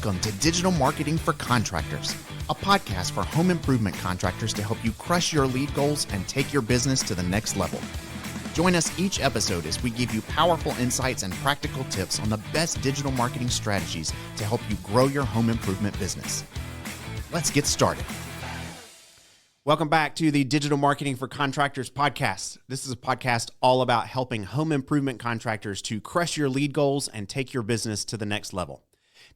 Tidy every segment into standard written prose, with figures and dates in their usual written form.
Welcome to Digital Marketing for Contractors, a podcast for home improvement contractors to help you crush your lead goals and take your business to the next level. Join us each episode as we give you powerful insights and practical tips on the best digital marketing strategies to help you grow your home improvement business. Let's get started. Welcome back to the Digital Marketing for Contractors podcast. This is a podcast all about helping home improvement contractors to crush your lead goals and take your business to the next level.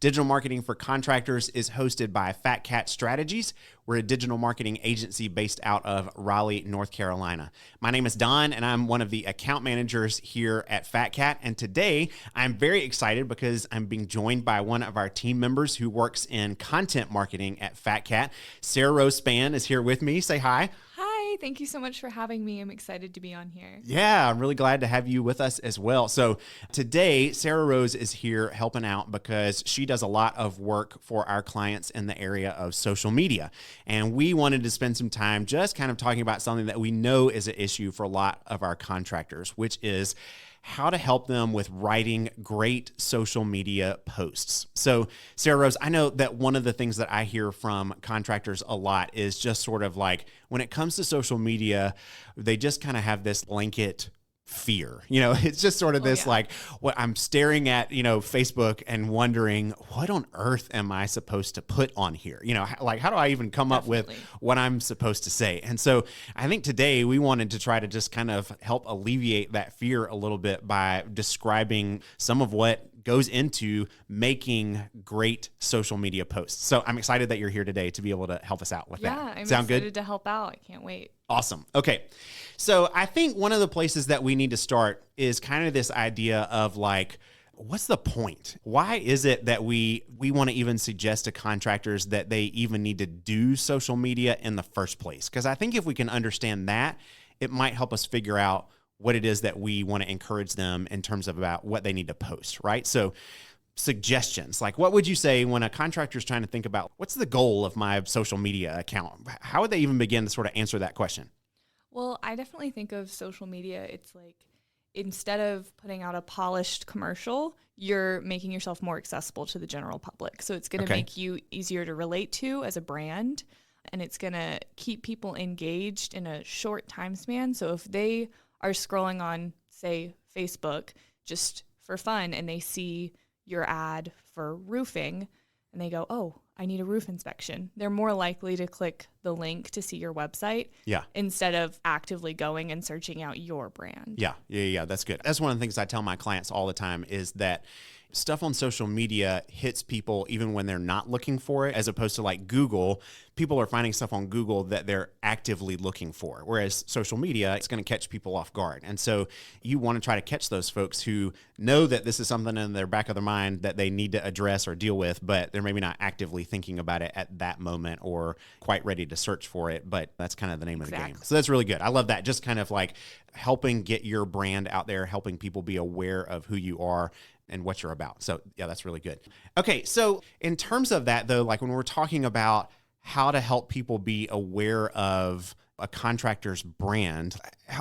Digital Marketing for Contractors is hosted by Fat Cat Strategies. We're a digital marketing agency based out of Raleigh, North Carolina. My name is Don, and I'm one of the account managers here at Fat Cat. And today, I'm very excited because I'm being joined by one of our team members who works in content marketing at Fat Cat. Sarah Rose Spann is here with me. Say hi. Hi, thank you so much for having me. I'm excited to be on here. Yeah, I'm really glad to have you with us as well. So today, Sarah Rose is here helping out because she does a lot of work for our clients in the area of social media. And we wanted to spend some time just kind of talking about something that we know is an issue for a lot of our contractors, which is how to help them with writing great social media posts. So, Sarah Rose, I know that one of the things that I hear from contractors a lot is just sort of like when it comes to social media, they just kind of have this blanket fear. It's just sort of this like what I'm staring at, Facebook and wondering, what on earth am I supposed to put on here? Like how do I even come up with what I'm supposed to say? And so I think today we wanted to try to just kind of help alleviate that fear a little bit by describing some of what goes into making great social media posts. So I'm excited that you're here today to be able to help us out with that. Yeah, I'm Sound excited good? to help out. I can't wait. Awesome. Okay. So I think one of the places that we need to start is kind of this idea of like, what's the point? Why is it that we want to even suggest to contractors that they even need to do social media in the first place? Because I think if we can understand that, it might help us figure out what it is that we want to encourage them in terms of about what they need to post, right? So suggestions, like what would you say when a contractor is trying to think about what's the goal of my social media account? How would they even begin to sort of answer that question? Well, I definitely think of social media, it's like instead of putting out a polished commercial, you're making yourself more accessible to the general public. So it's going to make you easier to relate to as a brand, and it's going to keep people engaged in a short time span. So if they are scrolling on, say, Facebook just for fun, and they see your ad for roofing, and they go, oh, I need a roof inspection, they're more likely to click the link to see your website instead of actively going and searching out your brand. Yeah, that's good. That's one of the things I tell my clients all the time is that stuff on social media hits people even when they're not looking for it, as opposed to like Google. People are finding stuff on Google that they're actively looking for, whereas social media, it's going to catch people off guard. And so you want to try to catch those folks who know that this is something in their back of their mind that they need to address or deal with, but they're maybe not actively thinking about it at that moment or quite ready to search for it. But that's kind of the name of the game. So that's really good. I love that. Just kind of like helping get your brand out there, helping people be aware of who you are and what you're about. So yeah, that's really good. Okay. So in terms of that though, like when we're talking about how to help people be aware of a contractor's brand,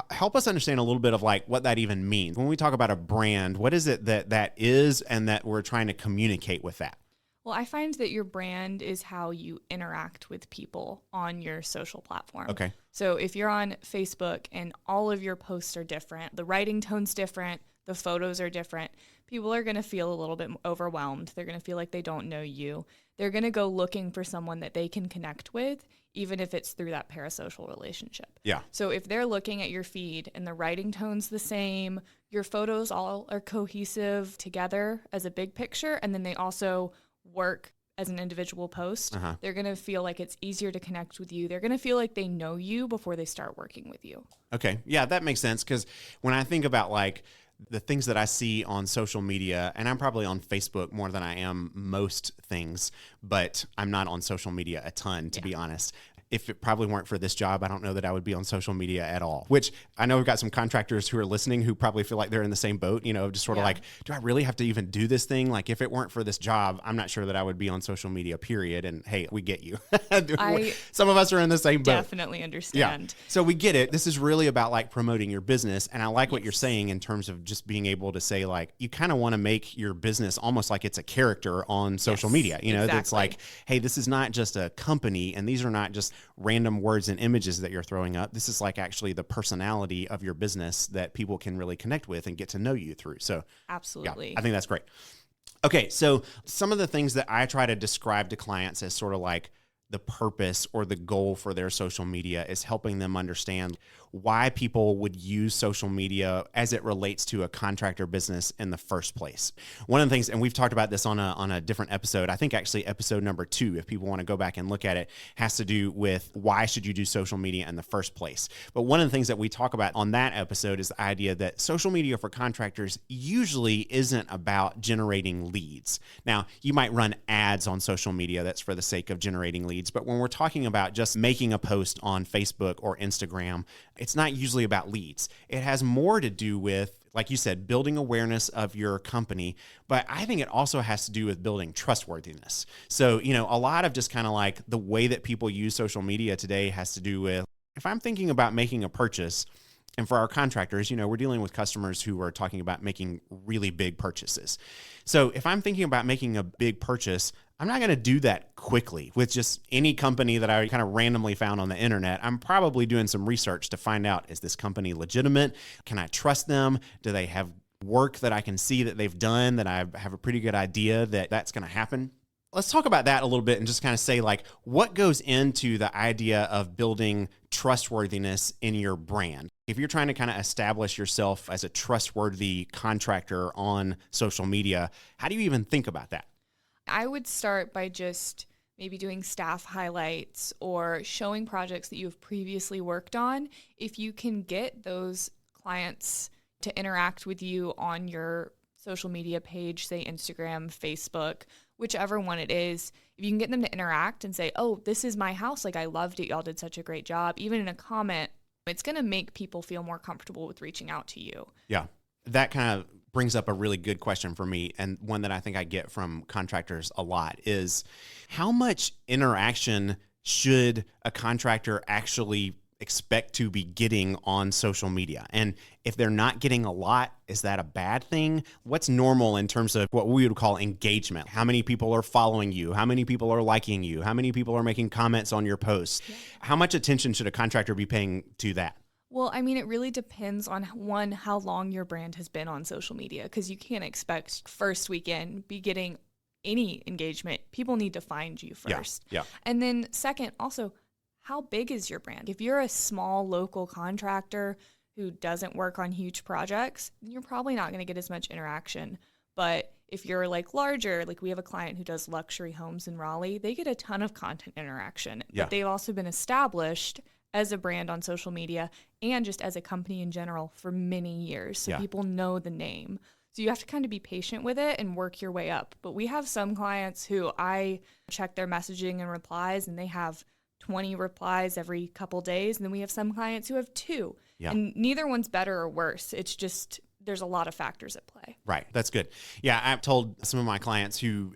help us understand a little bit of like what that even means. When we talk about a brand, what is it that is and that we're trying to communicate with that? Well, I find that your brand is how you interact with people on your social platform. Okay. So if you're on Facebook and all of your posts are different, the writing tone's different, the photos are different, people are going to feel a little bit overwhelmed. They're going to feel like they don't know you. They're going to go looking for someone that they can connect with, even if it's through that parasocial relationship. Yeah. So if they're looking at your feed and the writing tone's the same, your photos all are cohesive together as a big picture, and then they also work as an individual post, they're going to feel like it's easier to connect with you. They're going to feel like they know you before they start working with you. Okay. Yeah, that makes sense. Because when I think about like the things that I see on social media, and I'm probably on Facebook more than I am most things, but I'm not on social media a ton, to be honest. if it probably weren't for this job, I don't know that I would be on social media at all, which I know we've got some contractors who are listening who probably feel like they're in the same boat, just sort of like, do I really have to even do this thing? Like if it weren't for this job, I'm not sure that I would be on social media, period. And hey, we get you. Some of us are in the same boat. Definitely understand. Yeah. So we get it. This is really about like promoting your business. And I like what you're saying in terms of just being able to say like, you kind of want to make your business almost like it's a character on social media. Exactly. It's like, hey, this is not just a company and these are not just random words and images that you're throwing up. This is like actually the personality of your business that people can really connect with and get to know you through. So absolutely. Yeah, I think that's great. Okay. So some of the things that I try to describe to clients as sort of like the purpose or the goal for their social media is helping them understand why people would use social media as it relates to a contractor business in the first place. One of the things, and we've talked about this on a different episode, I think actually episode number 2, if people want to go back and look at it, has to do with why should you do social media in the first place. But one of the things that we talk about on that episode is the idea that social media for contractors usually isn't about generating leads. Now, you might run ads on social media that's for the sake of generating leads, but when we're talking about just making a post on Facebook or Instagram, it's not usually about leads. It has more to do with, like you said, building awareness of your company, but I think it also has to do with building trustworthiness. So, a lot of just kind of like the way that people use social media today has to do with, if I'm thinking about making a purchase, and for our contractors, we're dealing with customers who are talking about making really big purchases. So if I'm thinking about making a big purchase, I'm not going to do that quickly with just any company that I kind of randomly found on the internet. I'm probably doing some research to find out, is this company legitimate? Can I trust them? Do they have work that I can see that they've done that I have a pretty good idea that that's going to happen? Let's talk about that a little bit and just kind of say like what goes into the idea of building trustworthiness in your brand. If you're trying to kind of establish yourself as a trustworthy contractor on social media, how do you even think about that? I would start by just maybe doing staff highlights or showing projects that you've previously worked on. If you can get those clients to interact with you on your social media page, say Instagram, Facebook, whichever one it is, if you can get them to interact and say, oh, this is my house, like I loved it, y'all did such a great job, even in a comment, it's going to make people feel more comfortable with reaching out to you. Yeah, that kind of brings up a really good question for me, and one that I think I get from contractors a lot is, how much interaction should a contractor actually expect to be getting on social media? And if they're not getting a lot, is that a bad thing? What's normal in terms of what we would call engagement? How many people are following you? How many people are liking you? How many people are making comments on your posts? Yeah. How much attention should a contractor be paying to that? Well, I mean, it really depends on, one, how long your brand has been on social media, because you can't expect first weekend be getting any engagement. People need to find you first. Yeah. And then second, also, how big is your brand? If you're a small local contractor who doesn't work on huge projects, you're probably not going to get as much interaction. But if you're like larger, like we have a client who does luxury homes in Raleigh, they get a ton of content interaction. Yeah. But they've also been established as a brand on social media and just as a company in general for many years. So people know the name. So you have to kind of be patient with it and work your way up. But we have some clients who I check their messaging and replies, and they have 20 replies every couple days. And then we have some clients who have 2. Yeah. And neither one's better or worse. It's just there's a lot of factors at play. Right. That's good. Yeah, I've told some of my clients who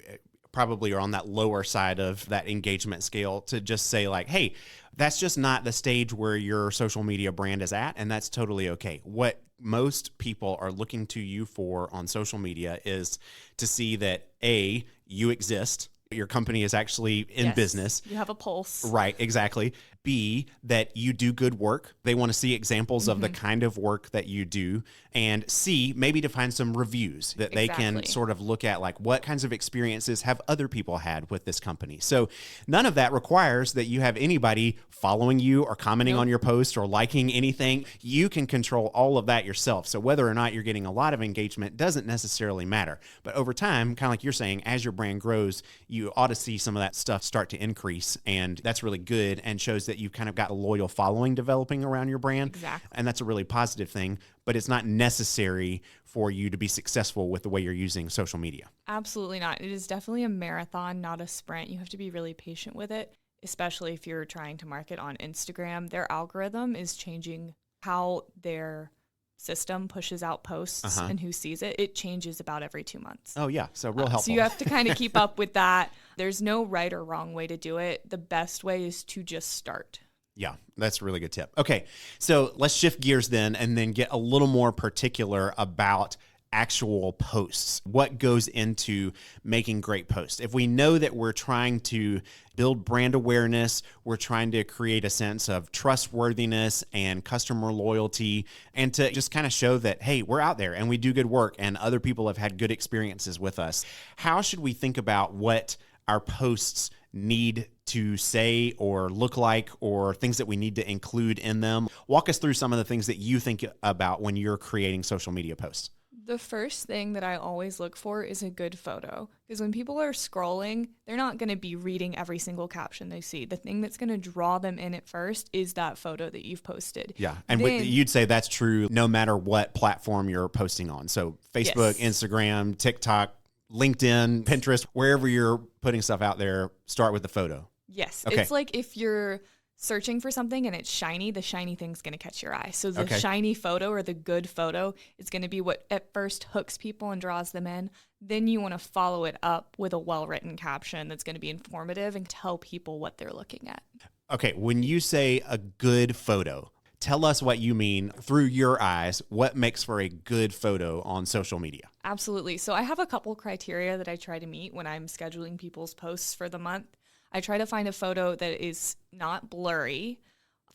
probably are on that lower side of that engagement scale to just say like, hey, that's just not the stage where your social media brand is at, and that's totally okay. What most people are looking to you for on social media is to see that A, you exist, your company is actually in business. You have a pulse. Right, exactly. B, that you do good work. They want to see examples of the kind of work that you do. And C, maybe to find some reviews that they can sort of look at, like what kinds of experiences have other people had with this company. So none of that requires that you have anybody following you or commenting on your post or liking anything. You can control all of that yourself. So whether or not you're getting a lot of engagement doesn't necessarily matter. But over time, kind of like you're saying, as your brand grows, you ought to see some of that stuff start to increase. And that's really good and shows that you've kind of got a loyal following developing around your brand. Exactly. And that's a really positive thing, but it's not necessary for you to be successful with the way you're using social media. Absolutely not. It is definitely a marathon, not a sprint. You have to be really patient with it, especially if you're trying to market on Instagram, their algorithm is changing how their system pushes out posts and who sees it. It changes about every 2 months. Oh, yeah. So real helpful. So you have to kind of keep up with that. There's no right or wrong way to do it. The best way is to just start. Yeah, that's a really good tip. Okay, so let's shift gears then and then get a little more particular about actual posts. What goes into making great posts? If we know that we're trying to build brand awareness, we're trying to create a sense of trustworthiness and customer loyalty, and to just kind of show that, hey, we're out there and we do good work and other people have had good experiences with us. How should we think about what our posts need to say or look like, or things that we need to include in them? Walk us through some of the things that you think about when you're creating social media posts. The first thing that I always look for is a good photo, because when people are scrolling, they're not going to be reading every single caption they see. The thing that's going to draw them in at first is that photo that you've posted. Yeah, and you'd say that's true no matter what platform you're posting on. So Facebook, yes, Instagram, TikTok, LinkedIn, Pinterest, wherever you're putting stuff out there, start with the photo. Yes. Okay. It's like if you're searching for something and it's shiny, the shiny thing's going to catch your eye. So the shiny photo or the good photo is going to be what at first hooks people and draws them in. Then you want to follow it up with a well-written caption that's going to be informative and tell people what they're looking at. Okay. When you say a good photo, tell us what you mean through your eyes. What makes for a good photo on social media? Absolutely. So I have a couple criteria that I try to meet when I'm scheduling people's posts for the month. I try to find a photo that is not blurry.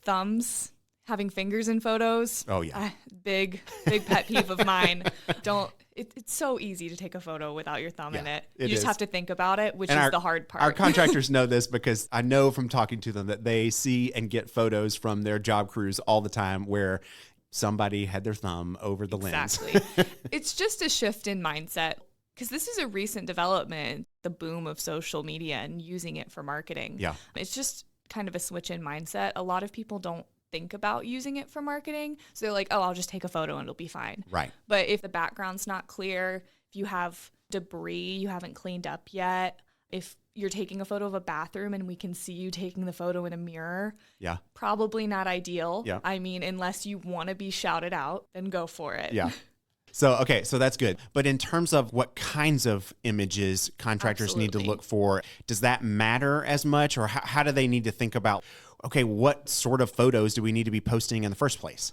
Thumbs, having fingers in photos. Oh, yeah. Big pet peeve of mine. It's so easy to take a photo without your thumb in it. You just have to think about it, which is the hard part. Our contractors know this because I know from talking to them that they see and get photos from their job crews all the time where somebody had their thumb over the lens. Exactly. It's just a shift in mindset. Because this is a recent development, the boom of social media and using it for marketing. Yeah. It's just kind of a switch in mindset. A lot of people don't think about using it for marketing. So they're like, oh, I'll just take a photo and it'll be fine. Right. But if the background's not clear, if you have debris you haven't cleaned up yet, if you're taking a photo of a bathroom and we can see you taking the photo in a mirror, probably not ideal. Yeah. I mean, unless you want to be shouted out, then go for it. Yeah. So that's good. But in terms of what kinds of images contractors need to look for, does that matter as much? Or how do they need to think about, okay, what sort of photos do we need to be posting in the first place?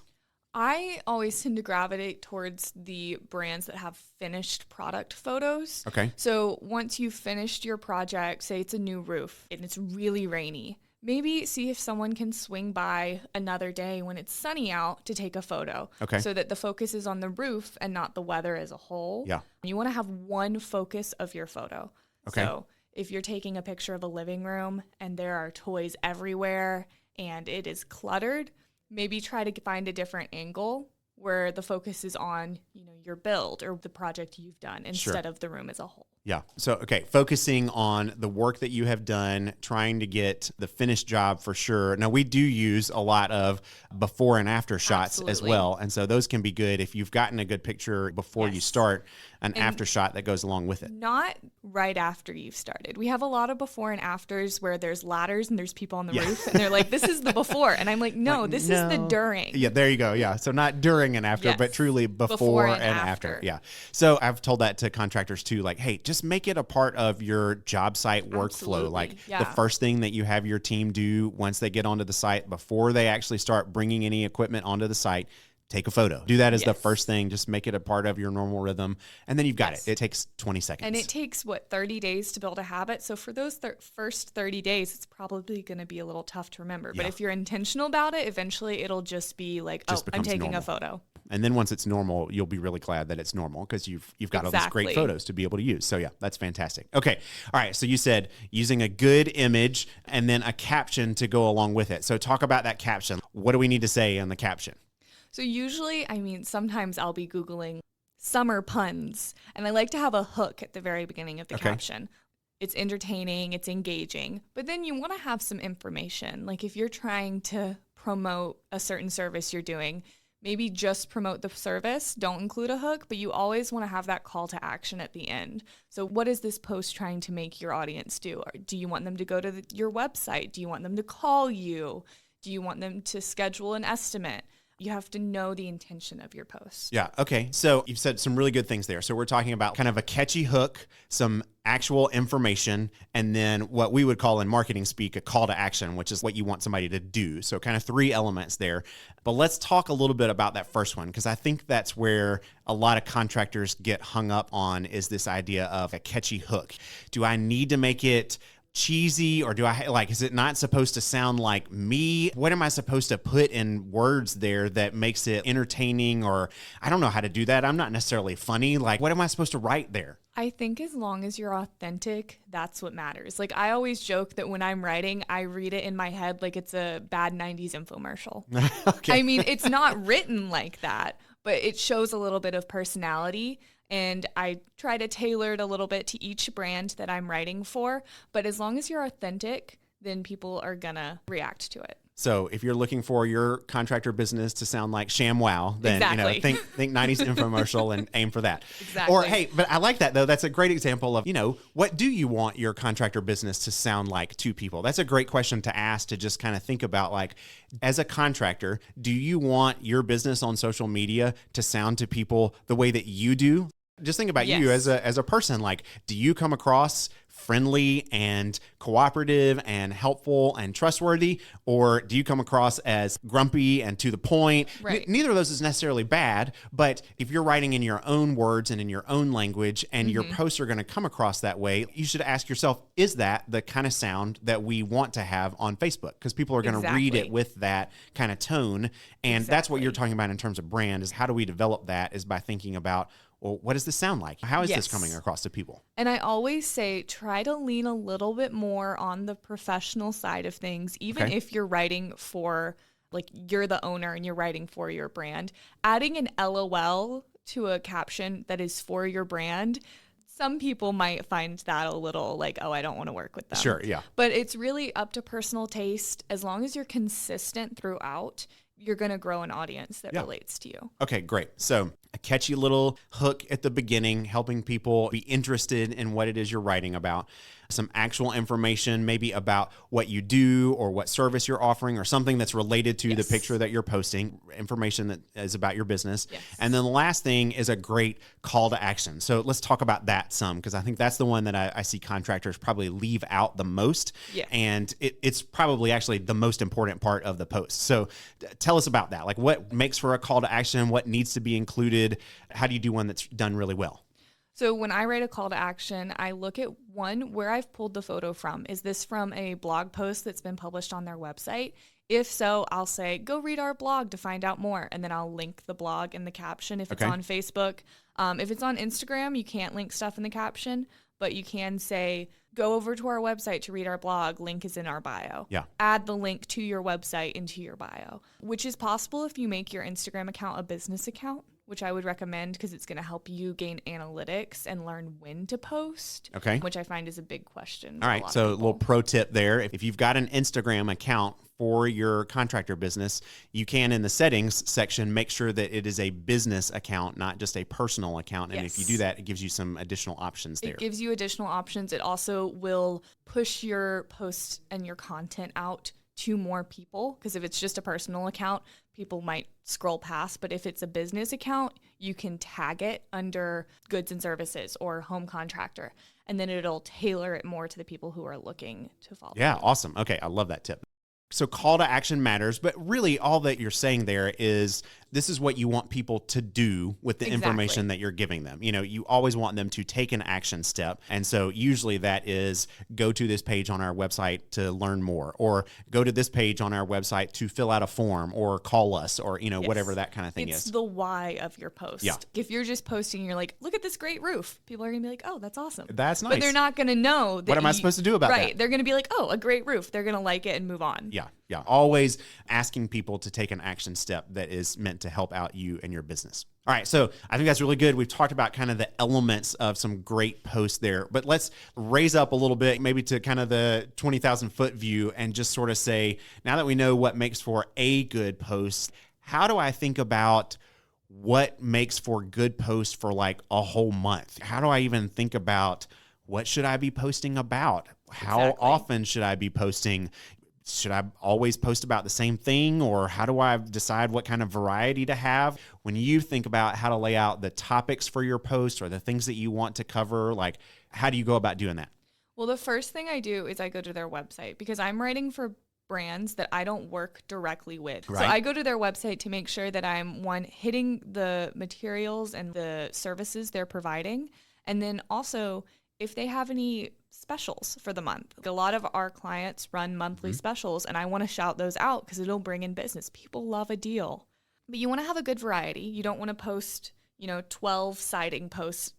I always tend to gravitate towards the brands that have finished product photos. Okay. So once you've finished your project, say it's a new roof and it's really rainy, maybe see if someone can swing by another day when it's sunny out to take a photo. Okay. So that the focus is on the roof and not the weather as a whole. Yeah. You want to have one focus of your photo. Okay. So if you're taking a picture of a living room and there are toys everywhere and it is cluttered, maybe try to find a different angle where the focus is on, your build or the project you've done instead of the room as a whole. Yeah. So, okay, focusing on the work that you have done, trying to get the finished job for sure. Now, we do use a lot of before and after shots as well. And so those can be good if you've gotten a good picture before you start, an after shot that goes along with it. Not right after you've started. We have a lot of before and afters where there's ladders and there's people on the roof and they're like, this is the before. And I'm like, no, this is the during. Yeah, there you go. Yeah. So not during and after, but truly before and after. Yeah. So I've told that to contractors too, like, hey, just make it a part of your job site workflow. Absolutely. Like the first thing that you have your team do once they get onto the site, before they actually start bringing any equipment onto the site, take a photo. Do that as the first thing. Just make it a part of your normal rhythm. And then you've got it. It takes 20 seconds. And it takes, 30 days to build a habit. So for those first 30 days, it's probably going to be a little tough to remember. But if you're intentional about it, eventually it'll just be like, I'm taking a photo. And then once it's normal, you'll be really glad that it's normal because you've got all these great photos to be able to use. So yeah, that's fantastic. Okay. All right. So you said using a good image and then a caption to go along with it. So talk about that caption. What do we need to say in the caption? So usually, sometimes I'll be Googling summer puns, and I like to have a hook at the very beginning of the caption. It's entertaining, it's engaging, but then you want to have some information. Like if you're trying to promote a certain service you're doing, maybe just promote the service, don't include a hook, but you always want to have that call to action at the end. So what is this post trying to make your audience do? Or do you want them to go to your website? Do you want them to call you? Do you want them to schedule an estimate? You have to know the intention of your post. Yeah. Okay. So you've said some really good things there. So we're talking about kind of a catchy hook, some actual information, and then what we would call in marketing speak a call to action, which is what you want somebody to do. So kind of 3 elements there. But let's talk a little bit about that first one, because I think that's where a lot of contractors get hung up on, is this idea of a catchy hook. Do I need to make it cheesy, or is it not supposed to sound like me? What am I supposed to put in words there that makes it entertaining? Or I don't know how to do that. I'm not necessarily funny. Like, what am I supposed to write there? I think as long as you're authentic, that's what matters. Like, I always joke that when I'm writing, I read it in my head like it's a bad 90s infomercial. Okay. I mean, it's not written like that, but it shows a little bit of personality. And I try to tailor it a little bit to each brand that I'm writing for. But as long as you're authentic, then people are going to react to it. So if you're looking for your contractor business to sound like ShamWow, then exactly. think 90s infomercial and aim for that. Exactly. Or hey, but I like that though. That's a great example of, what do you want your contractor business to sound like to people? That's a great question to ask, to just kind of think about, like, as a contractor, do you want your business on social media to sound to people the way that you do? Just think about you as a person. Like, do you come across friendly and cooperative and helpful and trustworthy, or do you come across as grumpy and to the point? Right. Neither of those is necessarily bad, but if you're writing in your own words and in your own language, and your posts are going to come across that way, you should ask yourself, is that the kind of sound that we want to have on Facebook? Because people are going to read it with that kind of tone. And that's what you're talking about in terms of brand, is how do we develop that, is by thinking about, well, what does this sound like? How is this coming across to people? And I always say, try to lean a little bit more on the professional side of things, even if you're writing for, like, you're the owner and you're writing for your brand. Adding an LOL to a caption that is for your brand, some people might find that a little like, oh, I don't want to work with them. Sure, yeah. But it's really up to personal taste. As long as you're consistent throughout, you're going to grow an audience that relates to you. Okay, great. So a catchy little hook at the beginning, helping people be interested in what it is you're writing about. Some actual information, maybe about what you do or what service you're offering, or something that's related to the picture that you're posting, information that is about your business. Yes. And then the last thing is a great call to action. So let's talk about that some, because I think that's the one that I see contractors probably leave out the most. Yeah. And it's probably actually the most important part of the post. So tell us about that. Like, what makes for a call to action? What needs to be included? How do you do one that's done really well? So when I write a call to action, I look at, one, where I've pulled the photo from. Is this from a blog post that's been published on their website? If so, I'll say, go read our blog to find out more. And then I'll link the blog in the caption if it's on Facebook. If it's on Instagram, you can't link stuff in the caption, but you can say, go over to our website to read our blog. Link is in our bio. Yeah. Add the link to your website into your bio, which is possible if you make your Instagram account a business account, which I would recommend because it's going to help you gain analytics and learn when to post, which I find is a big question. All right, so a little pro tip there. If you've got an Instagram account for your contractor business, you can, in the settings section, make sure that it is a business account, not just a personal account. And if you do that, it gives you some additional options there. It gives you additional options. It also will push your posts and your content out to more people, because if it's just a personal account, people might scroll past. But if it's a business account, you can tag it under goods and services or home contractor, and then it'll tailor it more to the people who are looking to follow. Yeah, awesome. Okay, I love that tip. So call to action matters, but really all that you're saying there is this is what you want people to do with the information that you're giving them. You always want them to take an action step. And so usually that is go to this page on our website to learn more, or go to this page on our website to fill out a form, or call us, or, whatever that kind of thing is. It's the why of your post. Yeah. If you're just posting, you're like, look at this great roof. People are going to be like, oh, that's awesome. That's nice. But they're not going to know that what am I supposed to do about that? Right. They're going to be like, oh, a great roof. They're going to like it and move on. Yeah. Always asking people to take an action step that is meant to help out you and your business. All right. So I think that's really good. We've talked about kind of the elements of some great posts there, but let's raise up a little bit, maybe to kind of the 20,000 foot view, and just sort of say, now that we know what makes for a good post, how do I think about what makes for good posts for like a whole month? How do I even think about what should I be posting about? How often should I be posting? Should I always post about the same thing, or how do I decide what kind of variety to have? When you think about how to lay out the topics for your post or the things that you want to cover, like how do you go about doing that? Well, the first thing I do is I go to their website because I'm writing for brands that I don't work directly with. Right. So I go to their website to make sure that I'm, one, hitting the materials and the services they're providing. And then also, if they have any specials for the month. A lot of our clients run monthly specials, and I want to shout those out because it'll bring in business. People love a deal. But you want to have a good variety. You don't want to post 12 siding posts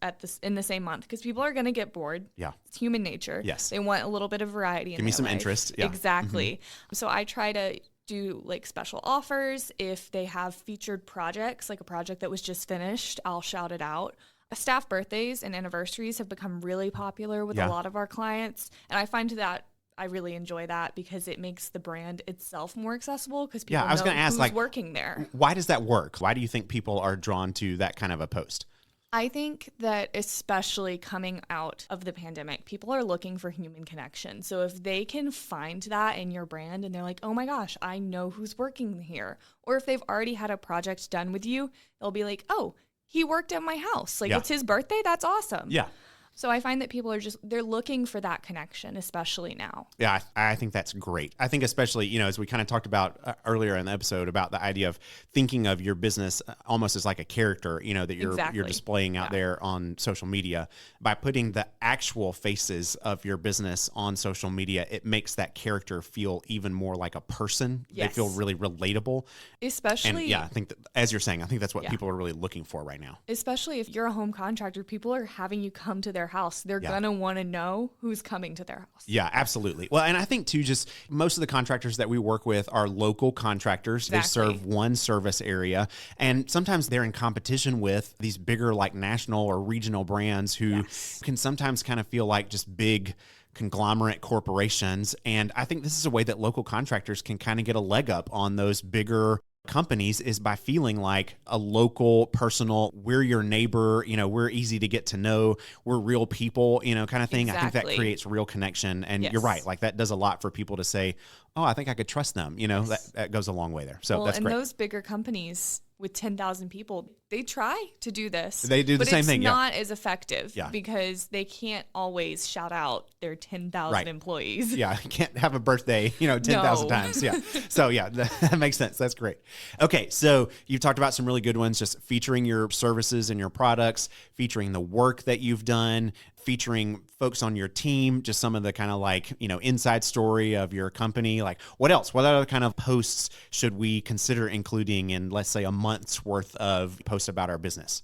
in the same month because people are going to get bored. Yeah. It's human nature. Yes. They want a little bit of variety. Give me some interest. Yeah. Exactly. So I try to do like special offers. If they have featured projects, like a project that was just finished, I'll shout it out. Staff birthdays and anniversaries have become really popular with a lot of our clients. And I find that I really enjoy that because it makes the brand itself more accessible because people know who's working there. Why does that work? Why do you think people are drawn to that kind of a post? I think that especially coming out of the pandemic, people are looking for human connection. So if they can find that in your brand and they're like, oh my gosh, I know who's working here. Or if they've already had a project done with you, they'll be like, oh, he worked at my house. Like, it's his birthday. That's awesome. Yeah. So I find that people are they're looking for that connection, especially now. Yeah, I think that's great. I think especially, as we kind of talked about earlier in the episode about the idea of thinking of your business almost as like a character, that you're displaying out there on social media. By putting the actual faces of your business on social media, it makes that character feel even more like a person. Yes. They feel really relatable. Especially. And I think that, as you're saying, I think that's what people are really looking for right now. Especially if you're a home contractor, people are having you come to their house. They're going to want to know who's coming to their house. Yeah, absolutely. Well, and I think too, just most of the contractors that we work with are local contractors. Exactly. They serve one service area. And sometimes they're in competition with these bigger like national or regional brands who can sometimes kind of feel like just big conglomerate corporations. And I think this is a way that local contractors can kind of get a leg up on those bigger companies is by feeling like a local, personal, we're your neighbor, we're easy to get to know, we're real people, kind of thing. Exactly. I think that creates real connection. And you're right. Like that does a lot for people to say, oh, I think I could trust them. That goes a long way there. So that's great. And those bigger companies with 10,000 people, they try to do this. They do the same thing. But it's not as effective because they can't always shout out their 10,000 employees. Yeah, can't have a birthday, 10,000 times. Yeah. So that makes sense. That's great. Okay, so you've talked about some really good ones, just featuring your services and your products, featuring the work that you've done, featuring folks on your team, just some of the kind of like, inside story of your company. Like what else? What other kind of posts should we consider including in, let's say, a month's worth of posts about our business?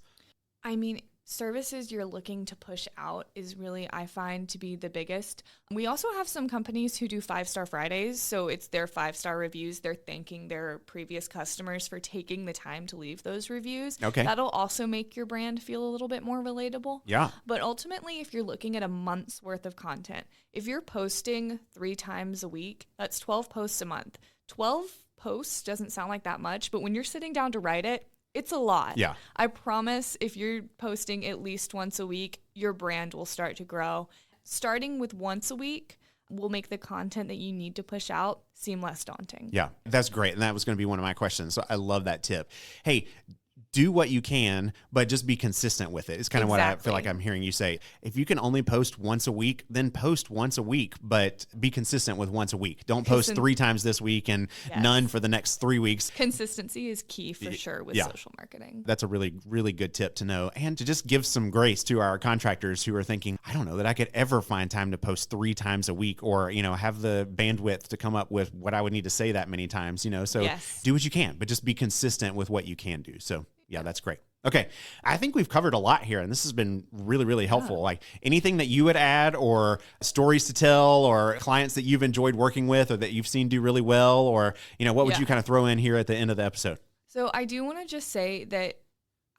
I mean, services you're looking to push out is really, I find, to be the biggest. We also have some companies who do 5-star Fridays. So it's their 5-star reviews. They're thanking their previous customers for taking the time to leave those reviews. Okay. That'll also make your brand feel a little bit more relatable. Yeah. But ultimately, if you're looking at a month's worth of content, if you're posting 3 times a week, that's 12 posts a month. 12 posts doesn't sound like that much, but when you're sitting down to write it, it's a lot. Yeah. I promise if you're posting at least once a week, your brand will start to grow. Starting with once a week will make the content that you need to push out seem less daunting. Yeah, that's great. And that was going to be one of my questions. So I love that tip. Hey, do what you can, but just be consistent with it. It's kind of what I feel like I'm hearing you say. If you can only post once a week, then post once a week, but be consistent with once a week. Don't post 3 times this week and none for the next 3 weeks. Consistency is key for sure with social marketing. That's a really, really good tip to know. And to just give some grace to our contractors who are thinking, I don't know that I could ever find time to post 3 times a week or, have the bandwidth to come up with what I would need to say that many times, So do what you can, but just be consistent with what you can do. So yeah, that's great. Okay. I think we've covered a lot here, and this has been really, really helpful. Like anything that you would add or stories to tell or clients that you've enjoyed working with or that you've seen do really well, or, what would you kind of throw in here at the end of the episode? So I do want to just say that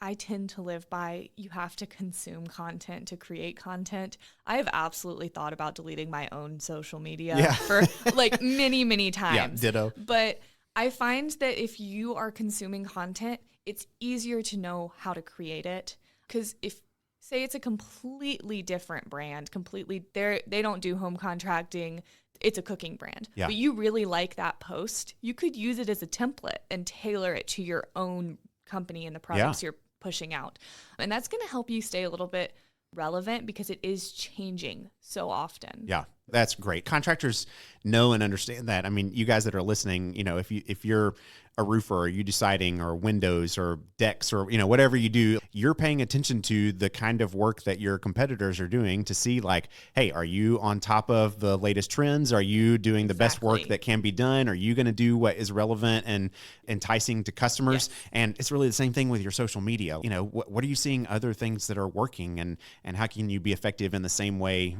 I tend to live by you have to consume content to create content. I have absolutely thought about deleting my own social media for like many, many times. Yeah, ditto. But I find that if you are consuming content, it's easier to know how to create it. Because if, say it's a completely different brand, they don't do home contracting, it's a cooking brand, but you really like that post, you could use it as a template and tailor it to your own company and the products you're pushing out. And that's going to help you stay a little bit relevant because it is changing so often. Yeah, that's great. Contractors know and understand that. I mean, you guys that are listening, if you're a roofer, or you do siding or windows or decks or, whatever you do, you're paying attention to the kind of work that your competitors are doing to see like, hey, are you on top of the latest trends? Are you doing the best work that can be done? Are you going to do what is relevant and enticing to customers? Yes. And it's really the same thing with your social media. What are you seeing other things that are working and how can you be effective in the same way,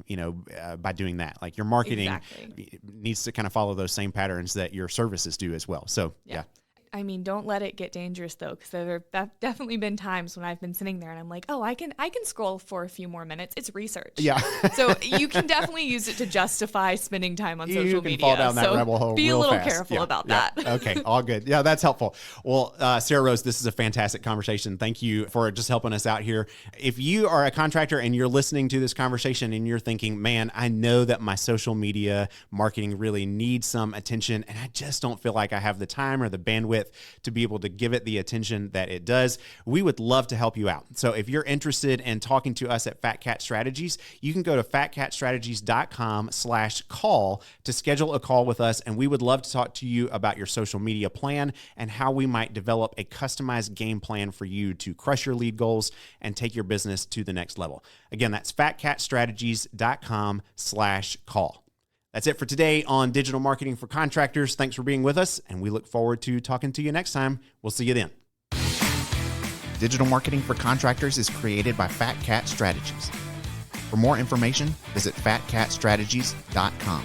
by doing that? Like your marketing needs to kind of follow those same patterns that your services do as well. So, yeah. I mean, don't let it get dangerous though, because there have definitely been times when I've been sitting there and I'm like, oh, I can scroll for a few more minutes. It's research. Yeah. So you can definitely use it to justify spending time on social media. You can fall down that rabbit hole be a little fast. careful about that. Okay, all good. Yeah, that's helpful. Well, Sarah Rose, this is a fantastic conversation. Thank you for just helping us out here. If you are a contractor and you're listening to this conversation and you're thinking, man, I know that my social media marketing really needs some attention and I just don't feel like I have the time or the bandwidth to be able to give it the attention that it does, we would love to help you out. So if you're interested in talking to us at Fat Cat Strategies, you can go to fatcatstrategies.com/call to schedule a call with us. And we would love to talk to you about your social media plan and how we might develop a customized game plan for you to crush your lead goals and take your business to the next level. Again, that's fatcatstrategies.com/call. That's it for today on Digital Marketing for Contractors. Thanks for being with us, and we look forward to talking to you next time. We'll see you then. Digital Marketing for Contractors is created by Fat Cat Strategies. For more information, visit fatcatstrategies.com.